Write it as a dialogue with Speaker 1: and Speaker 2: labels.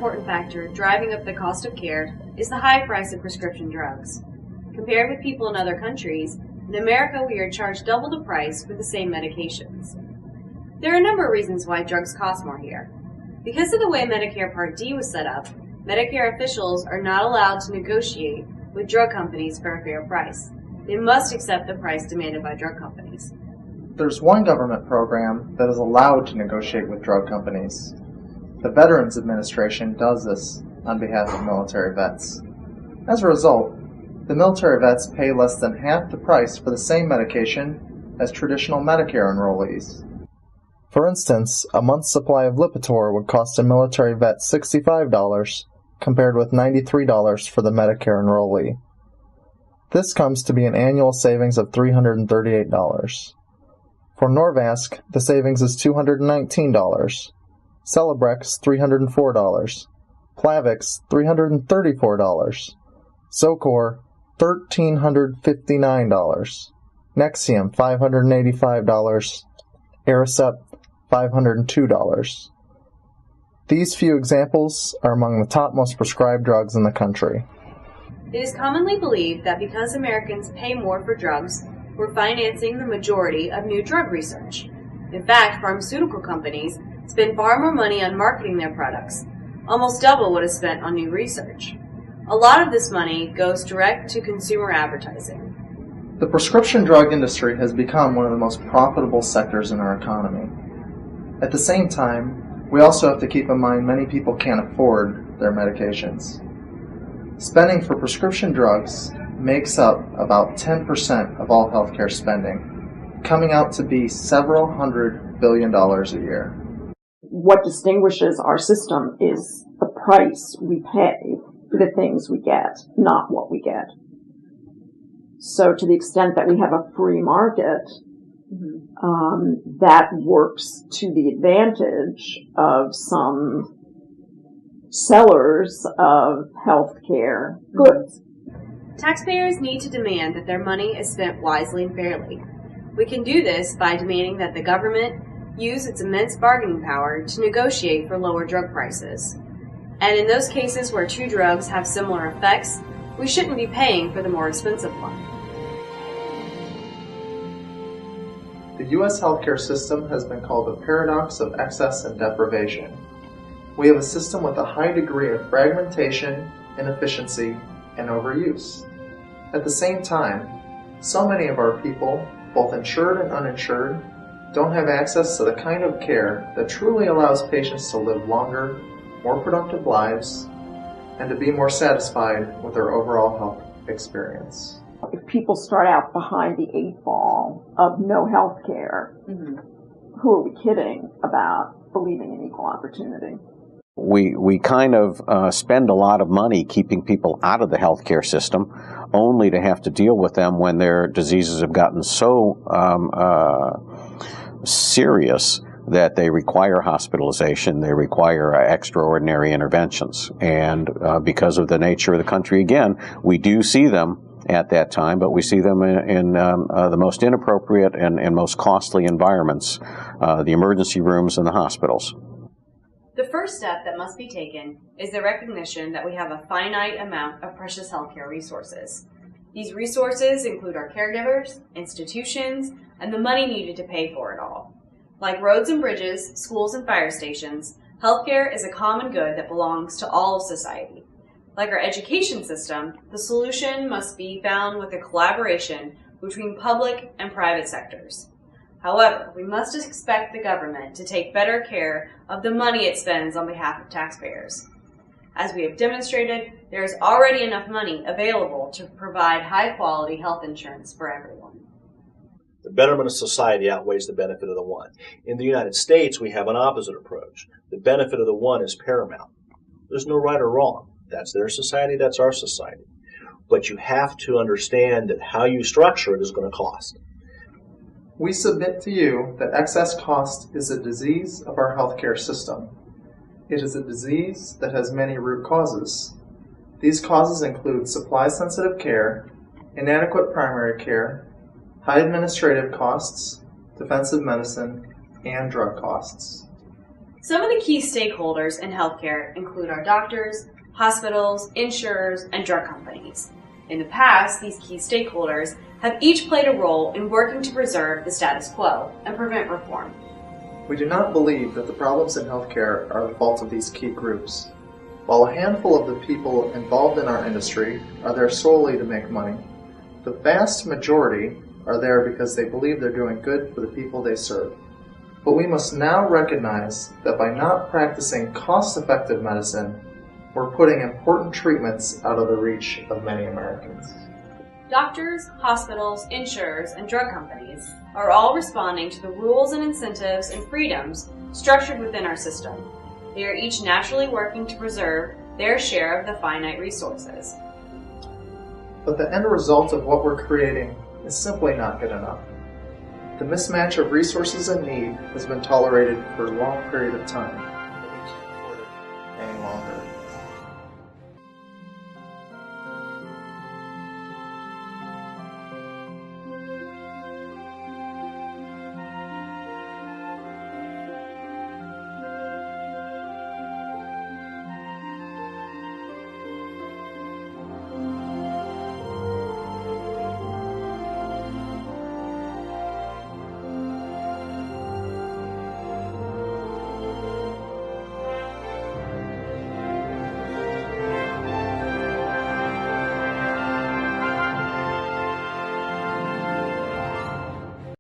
Speaker 1: important factor driving up the cost of care is the high price of prescription drugs. Compared with people in other countries, in America we are charged double the price for the same medications. There are a number of reasons why drugs cost more here. Because of the way Medicare Part D was set up, Medicare officials are not allowed to negotiate with drug companies for a fair price. They must accept the price demanded by drug companies.
Speaker 2: There's one government program that is allowed to negotiate with drug companies. The Veterans Administration does this on behalf of military vets. As a result, the military vets pay less than half the price for the same medication as traditional Medicare enrollees. For instance, a month's supply of Lipitor would cost a military vet $65, compared with $93 for the Medicare enrollee. This comes to be an annual savings of $338. For Norvasc, the savings is $219, Celebrex $304, Plavix $334, Zocor $1,359, Nexium $585, Aricept $502. These few examples are among the top most prescribed drugs in the country.
Speaker 1: It is commonly believed that because Americans pay more for drugs, we're financing the majority of new drug research. In fact, pharmaceutical companies spend far more money on marketing their products, almost double what is spent on new research. A lot of this money goes direct to consumer advertising.
Speaker 2: The prescription drug industry has become one of the most profitable sectors in our economy. At the same time, we also have to keep in mind many people can't afford their medications. Spending for prescription drugs makes up about 10% of all healthcare spending, coming out to be several $100 billion a year.
Speaker 3: What distinguishes our system is the price we pay for the things we get, not what we get. So to the extent that we have a free market, that works to the advantage of some sellers of healthcare goods.
Speaker 1: Taxpayers need to demand that their money is spent wisely and fairly. We can do this by demanding that the government use its immense bargaining power to negotiate for lower drug prices. And in those cases where two drugs have similar effects, we shouldn't be paying for the more expensive one.
Speaker 2: The U.S. healthcare system has been called the paradox of excess and deprivation. We have a system with a high degree of fragmentation, inefficiency, and overuse. At the same time, so many of our people, both insured and uninsured, don't have access to the kind of care that truly allows patients to live longer, more productive lives, and to be more satisfied with their overall health experience.
Speaker 3: If people start out behind the 8 ball of no health care, who are we kidding about believing in equal opportunity?
Speaker 4: We kind of spend a lot of money keeping people out of the healthcare system, only to have to deal with them when their diseases have gotten so serious that they require hospitalization, they require extraordinary interventions. And because of the nature of the country, again, we do see them at that time, but we see them in the most inappropriate and most costly environments, the emergency rooms and the hospitals.
Speaker 1: The first step that must be taken is the recognition that we have a finite amount of precious healthcare resources. These resources include our caregivers, institutions, and the money needed to pay for it all. Like roads and bridges, schools and fire stations, healthcare is a common good that belongs to all of society. Like our education system, the solution must be found with a collaboration between public and private sectors. However, we must expect the government to take better care of the money it spends on behalf of taxpayers. As we have demonstrated, there is already enough money available to provide high-quality health insurance for everyone.
Speaker 5: The betterment of society outweighs the benefit of the one. In the United States, we have an opposite approach. The benefit of the one is paramount. There's no right or wrong. That's their society, that's our society. But you have to understand that how you structure it is going to cost.
Speaker 2: We submit to you that excess cost is a disease of our healthcare system. It is a disease that has many root causes. These causes include supply-sensitive care, inadequate primary care, high administrative costs, defensive medicine, and drug costs.
Speaker 1: Some of the key stakeholders in healthcare include our doctors, hospitals, insurers, and drug companies. In the past, these key stakeholders have each played a role in working to preserve the status quo and prevent reform.
Speaker 2: We do not believe that the problems in healthcare are the fault of these key groups. While a handful of the people involved in our industry are there solely to make money, the vast majority are there because they believe they're doing good for the people they serve. But we must now recognize that by not practicing cost-effective medicine, we're putting important treatments out of the reach of many Americans.
Speaker 1: Doctors, hospitals, insurers, and drug companies are all responding to the rules and incentives and freedoms structured within our system. They are each naturally working to preserve their share of the finite resources.
Speaker 2: But the end result of what we're creating is simply not good enough. The mismatch of resources and need has been tolerated for a long period of time.